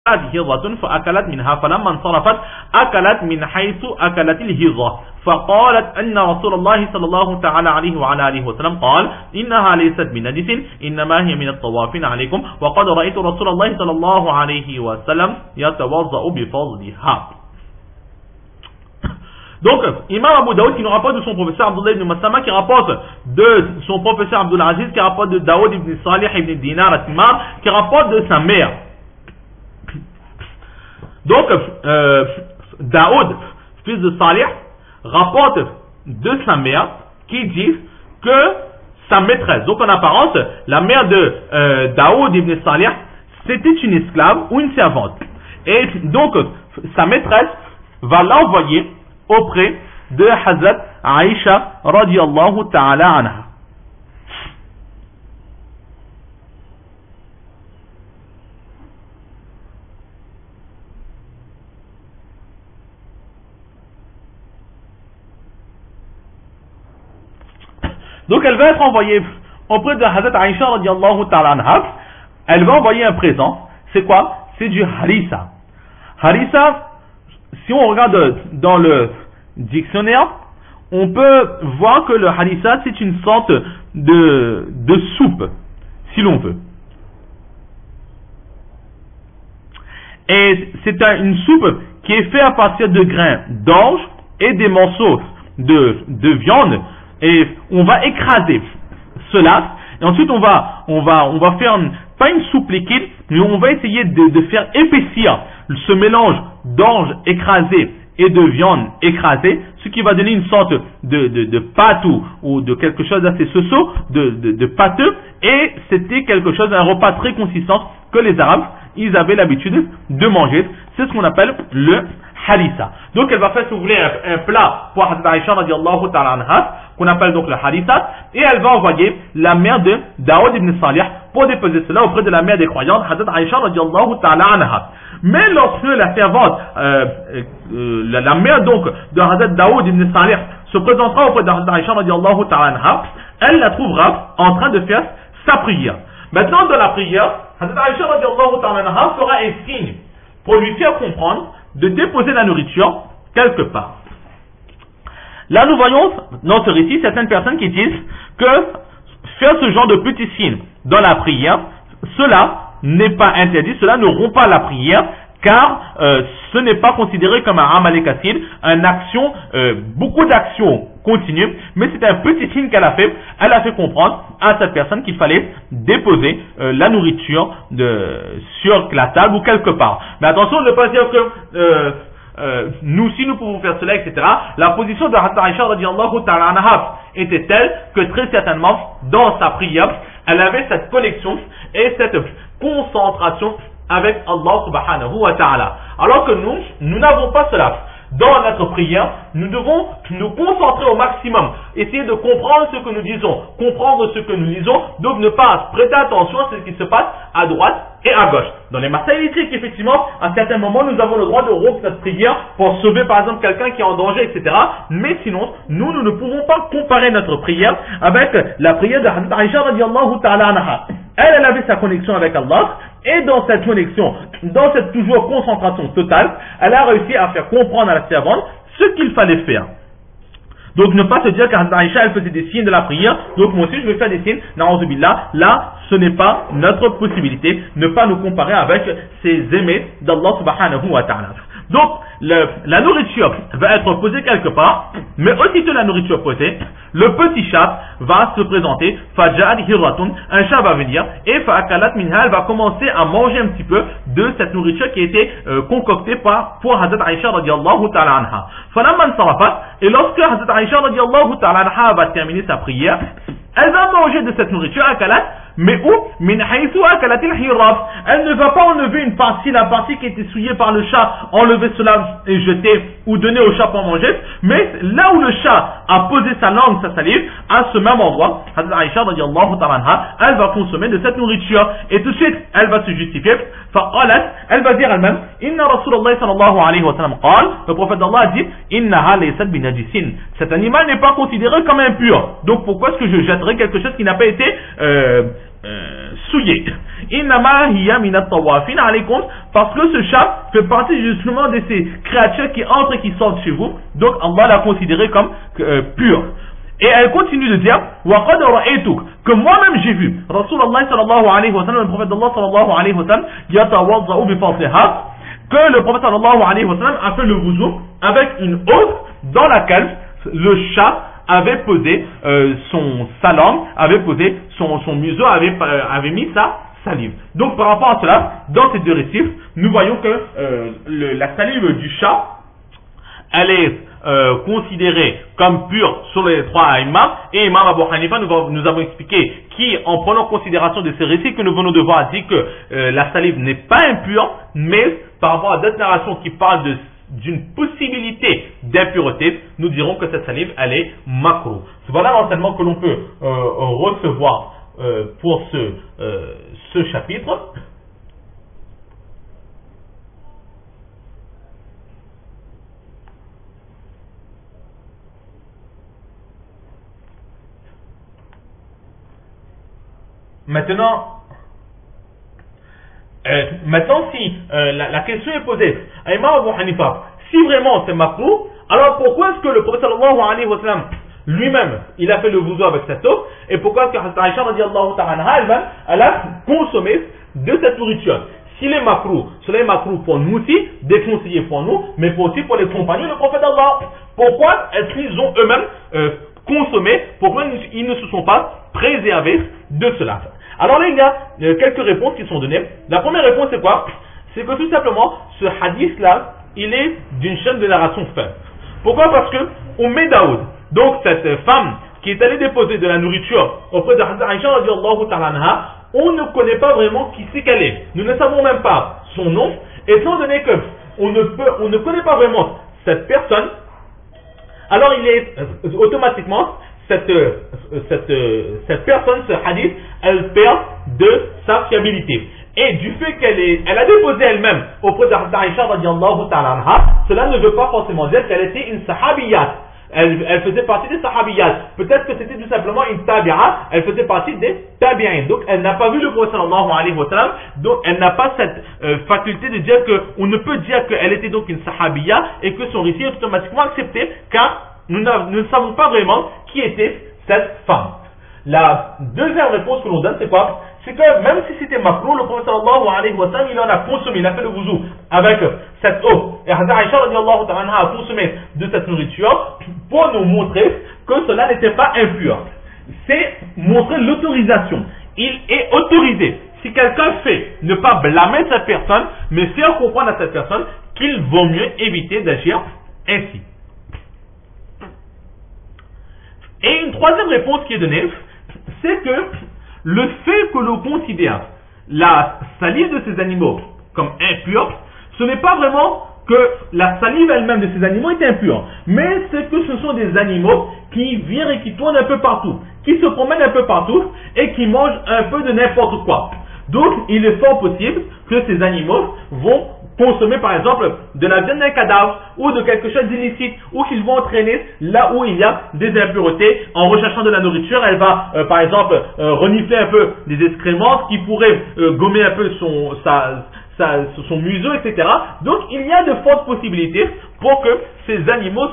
هرة فأكلت منها فلما انصرفت أكلت من حيث أكلت الهرة فقالت أن رسول الله صلى الله تعالى عليه وعلى آله وسلم قال إنها ليست بنجس إنما هي من الطوافين عليكم وقد رأيت رسول الله صلى الله عليه وسلم يتوضأ بفضلها. Donc, Imam Abu Daoud qui nous rapporte de son professeur Abdullah ibn Maslama, qui rapporte de son professeur Abdul Aziz, qui rapporte de Daoud ibn Salih ibn Dinar at-Timar, qui rapporte de sa mère. Donc, Daoud, fils de Salih, rapporte de sa mère qui dit que sa maîtresse, donc en apparence, la mère de Daoud ibn Salih, c'était une esclave ou une servante. Et donc, sa maîtresse va l'envoyer auprès de Hazrat Aïcha radiyallahu ta'ala anha. Donc elle va être envoyée auprès de Hazrat Aïcha radiyallahu ta'ala anha. Elle va envoyer un présent. C'est quoi? C'est du harissa. Harissa, si on regarde dans le dictionnaire, on peut voir que le harissa, c'est une sorte de soupe, si l'on veut. Et c'est une soupe qui est faite à partir de grains d'orge et des morceaux de viande. Et on va écraser cela. Et ensuite, on va faire pas une soupe liquide, mais on va essayer de faire épaissir ce mélange d'orge écrasé et de viande écrasée, ce qui va donner une sorte de pâte ou de quelque chose d'assez soso, de pâteux. Et c'était quelque chose, un repas très consistant que les Arabes, ils avaient l'habitude de manger. C'est ce qu'on appelle le harissa. Donc elle va faire, si vous voulez, un plat pour Hazrat Aïcha radiallahu ta'ala anha, qu'on appelle donc le harissa, et elle va envoyer la mère de Daoud ibn Salih pour déposer cela auprès de la mère des croyants, Hazrat Aïcha radiallahu ta'ala anha. Mais lorsque la servante, la mère donc de Hazrat Daoud ibn Salih se présentera auprès de Hazrat Aïcha radiallahu ta'ala anha, elle la trouvera en train de faire sa prière. Maintenant, dans la prière, Hazrat Aïcha radiallahu ta'ala anha fera un signe pour lui faire comprendre de déposer la nourriture quelque part. Là, nous voyons dans ce récit certaines personnes qui disent que faire ce genre de petits signes dans la prière, cela n'est pas interdit, cela ne rompt pas la prière, car ce n'est pas considéré comme un amal kasir, une action, beaucoup d'actions continues, mais c'est un petit signe qu'elle a fait. Elle a fait comprendre à cette personne qu'il fallait déposer la nourriture sur la table ou quelque part. Mais attention de ne pas dire que nous, si nous pouvons faire cela, etc. La position de Hazrat Aïcha radiallahu ta'ala anha était telle que très certainement, dans sa prière, elle avait cette connexion et cette concentration avec Allah subhanahu wa ta'ala. Alors que nous n'avons pas cela. Dans notre prière, nous devons nous concentrer au maximum, essayer de comprendre ce que nous disons, comprendre ce que nous lisons, donc ne pas prêter attention à ce qui se passe à droite et à gauche. Dans les masses électriques, effectivement, à certains moments, nous avons le droit de rompre notre prière pour sauver par exemple quelqu'un qui est en danger, etc. Mais sinon, nous ne pouvons pas comparer notre prière avec la prière de Hazrat Aïcha radiallahu ta'ala anha. Elle avait sa connexion avec Allah, et dans cette connexion, dans cette toujours concentration totale, elle a réussi à faire comprendre à la servante ce qu'il fallait faire. Donc ne pas se dire qu'Hazrat Aïcha elle faisait des signes de la prière, donc moi aussi je vais faire des signes, na'udzubillah, là ce n'est pas notre possibilité, ne pas nous comparer avec ces aimés d'Allah subhanahu wa ta'ala. Donc la nourriture va être posée quelque part, mais aussitôt la nourriture posée, le petit chat va se présenter, fajad hiratun, un chat va venir, et fa'akalat minha, elle va commencer à manger un petit peu de cette nourriture qui a été concoctée pour Hazrat Aïcha radiallahu ta'ala anha. Falamman sarafat, et lorsque Hazrat Aïcha radiallahu ta'ala anha va terminer sa prière, elle va manger de cette nourriture akalat, mais où? Min haythu akalatil hiraf. Elle ne va pas enlever une partie, la partie qui était souillée par le chat, enlever cela et jeter ou donner au chat pour manger, mais là où le chat a posé sa langue, sa salive, à ce même endroit, Hazrat Aïcha radiallahu ta'ala anha, elle va consommer de cette nourriture et tout de suite elle va se justifier. Faqalat, elle va dire elle-même, inna Rasulullah sallallahu alayhi wa sallam qal, le prophète d'Allah a dit, innaha laysat binajisin. Cet animal n'est pas considéré comme impur. Donc pourquoi est-ce que je jetterais quelque chose qui n'a pas été souillé. Innama hiya minat tawafin alaykum, parce que ce chat fait partie justement de ces créatures qui entrent et qui sortent chez vous. Donc Allah l'a considéré comme pur. Et elle continue de dire وَقَدْ رَأَيْتُكَ, que moi-même j'ai vu Rasulullah sallallahu alayhi wa sallam, le prophète d'Allah sallallahu alayhi wa sallam, يَتَوَضَّأُ بِفَضْلِهَا, que le prophète sallallahu alayhi wa sallam a fait le wuzu avec une eau dans laquelle le chat avait posé son salam, avait posé son museau, avait mis sa salive. Donc par rapport à cela, dans ces deux récifs, nous voyons que la salive du chat, elle est considérée comme pure sur les trois aïmas, et Imam Abu Hanifa nous avons expliqué qui, en prenant considération de ces récits que nous venons de voir, dit que la salive n'est pas impure, mais par rapport à d'autres narrations qui parlent d'une possibilité d'impureté, nous dirons que cette salive, elle est makruh. Voilà l'enseignement que l'on peut recevoir pour ce chapitre. Maintenant, si la question est posée à Imam Abu Hanifa, si vraiment c'est makruh, alors pourquoi est-ce que le prophète sallallahu alayhi wa sallam lui-même, il a fait le wudu avec cette eau, et pourquoi est-ce que Hazrat Aïcha radiallahu ta'ala elle a consommé de cette nourriture? S'il est makruh, cela est makruh pour nous aussi, déconseillé pour nous, mais aussi pour les compagnons du prophète d'Allah. Pourquoi est-ce qu'ils ont eux-mêmes consommé? Pourquoi ils ne se sont pas préservés de cela? Alors là, il y a quelques réponses qui sont données. La première réponse, c'est quoi? C'est que tout simplement, ce hadith-là, il est d'une chaîne de narration faible. Pourquoi? Parce que Daoud, donc cette femme qui est allée déposer de la nourriture auprès de Hazrat Aïcha radiallahu ta'ala anha, on ne connaît pas vraiment qui c'est qu'elle est. Nous ne savons même pas son nom, étant donné que on ne connaît pas vraiment cette personne, alors il est automatiquement cette personne, ce hadith, elle perd de sa fiabilité. Et du fait elle a déposé elle-même auprès d'Aïcha radiallahu ta'ala anha, cela ne veut pas forcément dire qu'elle était une sahabiyat. Elle faisait partie des sahabiyat. Peut-être que c'était tout simplement une tabi'a, elle faisait partie des tabi'in. Donc elle n'a pas vu le prophète sallallahu alayhi wa sallam, donc elle n'a pas cette faculté de dire que, on ne peut dire qu'elle était donc une sahabiya et que son récit est automatiquement accepté, car nous ne savons pas vraiment qui était cette femme. La deuxième réponse que l'on donne, c'est quoi? C'est que même si c'était makruh, le prophète sallallahu alayhi wa sallam, il en a consommé, il a fait le wuzu avec cette eau. Et Hazrat Aïcha radiallahu ta'ala a consommé de cette nourriture pour nous montrer que cela n'était pas impur. C'est montrer l'autorisation. Il est autorisé. Si quelqu'un fait, ne pas blâmer cette personne, mais faire comprendre à cette personne qu'il vaut mieux éviter d'agir ainsi. Et une troisième réponse qui est donnée, c'est que le fait que l'on considère la salive de ces animaux comme impure, ce n'est pas vraiment que la salive elle-même de ces animaux est impure, mais c'est que ce sont des animaux qui viennent et qui tournent un peu partout, qui se promènent un peu partout et qui mangent un peu de n'importe quoi. Donc, il est fort possible que ces animaux vont consommer par exemple de la viande d'un cadavre ou de quelque chose d'illicite, ou qu'ils vont entraîner là où il y a des impuretés. En recherchant de la nourriture, elle va par exemple renifler un peu des excréments qui pourraient gommer un peu son museau, etc. Donc il y a de fortes possibilités pour que ces animaux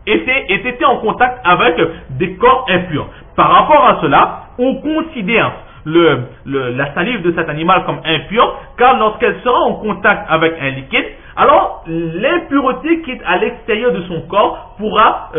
aient été en contact avec des corps impurs. Par rapport à cela, on considère la salive de cet animal comme impure, car lorsqu'elle sera en contact avec un liquide, alors l'impureté qui est à l'extérieur de son corps pourra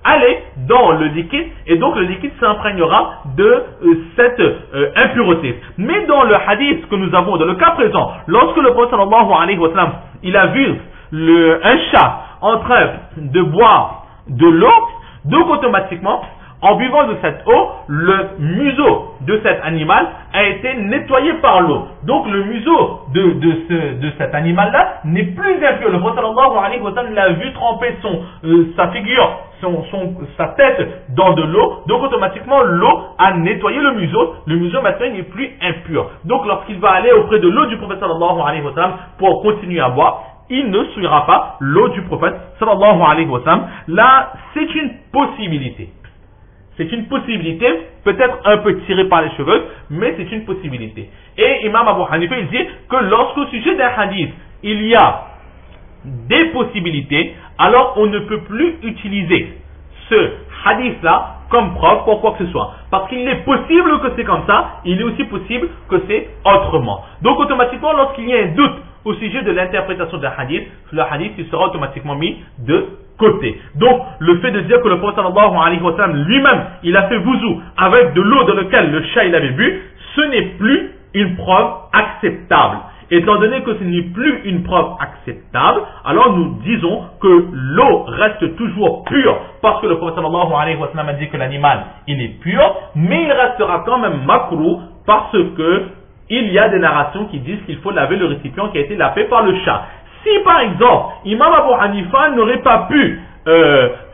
aller dans le liquide, et donc le liquide s'imprégnera de cette impureté. Mais dans le hadith que nous avons, dans le cas présent, lorsque le prophète sallallahu alayhi wa sallam, il a vu un chat en train de boire de l'eau, donc automatiquement, en buvant de cette eau, le museau de cet animal a été nettoyé par l'eau. Donc le museau de cet animal-là n'est plus impur. Le prophète sallallahu alayhi wa sallam l'a vu tremper sa figure, sa tête dans de l'eau. Donc automatiquement l'eau a nettoyé le museau. Le museau maintenant n'est plus impur. Donc lorsqu'il va aller auprès de l'eau du prophète sallallahu alayhi wa sallam pour continuer à boire, il ne souillera pas l'eau du prophète sallallahu alayhi wa sallam. Là, c'est une possibilité. C'est une possibilité, peut-être un peu tirée par les cheveux, mais c'est une possibilité. Et Imam Abu Hanifa, il dit que lorsqu'au sujet d'un hadith, il y a des possibilités, alors on ne peut plus utiliser ce hadith-là comme preuve pour quoi que ce soit. Parce qu'il est possible que c'est comme ça, il est aussi possible que c'est autrement. Donc automatiquement, lorsqu'il y a un doute au sujet de l'interprétation d'un hadith, le hadith il sera automatiquement mis de côté. Donc le fait de dire que le prophète sallallahu alayhi wa sallam lui-même, il a fait wuzu avec de l'eau dans laquelle le chat il avait bu, ce n'est plus une preuve acceptable. Étant donné que ce n'est plus une preuve acceptable, alors nous disons que l'eau reste toujours pure, parce que le prophète sallallahu alayhi wa sallam a dit que l'animal, il est pur, mais il restera quand même makrou, parce que il y a des narrations qui disent qu'il faut laver le récipient qui a été lavé par le chat. Si par exemple, Imam Abu Hanifa n'aurait pas pu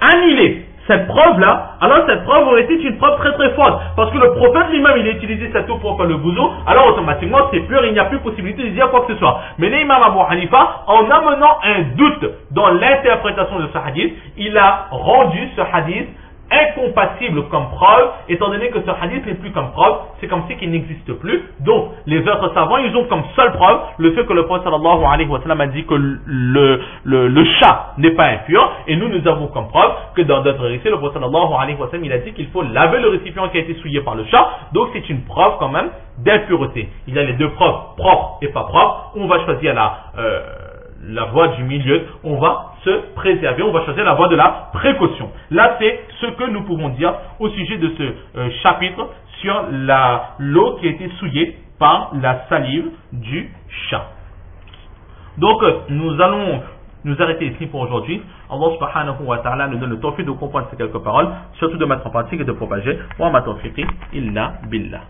annuler cette preuve-là, alors cette preuve aurait été une preuve très très forte. Parce que le prophète lui-même, il a utilisé cette eau pour faire le wuzu, alors automatiquement c'est pur, il n'y a plus possibilité de dire quoi que ce soit. Mais l'imam Abu Hanifa, en amenant un doute dans l'interprétation de ce hadith, il a rendu ce hadith incompatible comme preuve, étant donné que ce hadith n'est plus comme preuve, c'est comme si qu'il n'existe plus. Donc, les autres savants, ils ont comme seule preuve le fait que le prophète sallallahu alayhi wa sallam a dit que le chat n'est pas impur, et nous avons comme preuve que dans d'autres récits, le prophète sallallahu alayhi wa sallam, il a dit qu'il faut laver le récipient qui a été souillé par le chat, donc c'est une preuve quand même d'impureté. Il y a les deux preuves, propres et pas propres, on va choisir la voie du milieu, on va se préserver, on va choisir la voie de la précaution. Là, c'est ce que nous pouvons dire au sujet de ce chapitre sur l'eau qui a été souillée par la salive du chat. Donc, nous allons nous arrêter ici pour aujourd'hui. Allah subhanahu wa ta'ala nous donne le tawfiq de comprendre ces quelques paroles, surtout de mettre en pratique et de propager. Wa ma tawfiqi illa billah.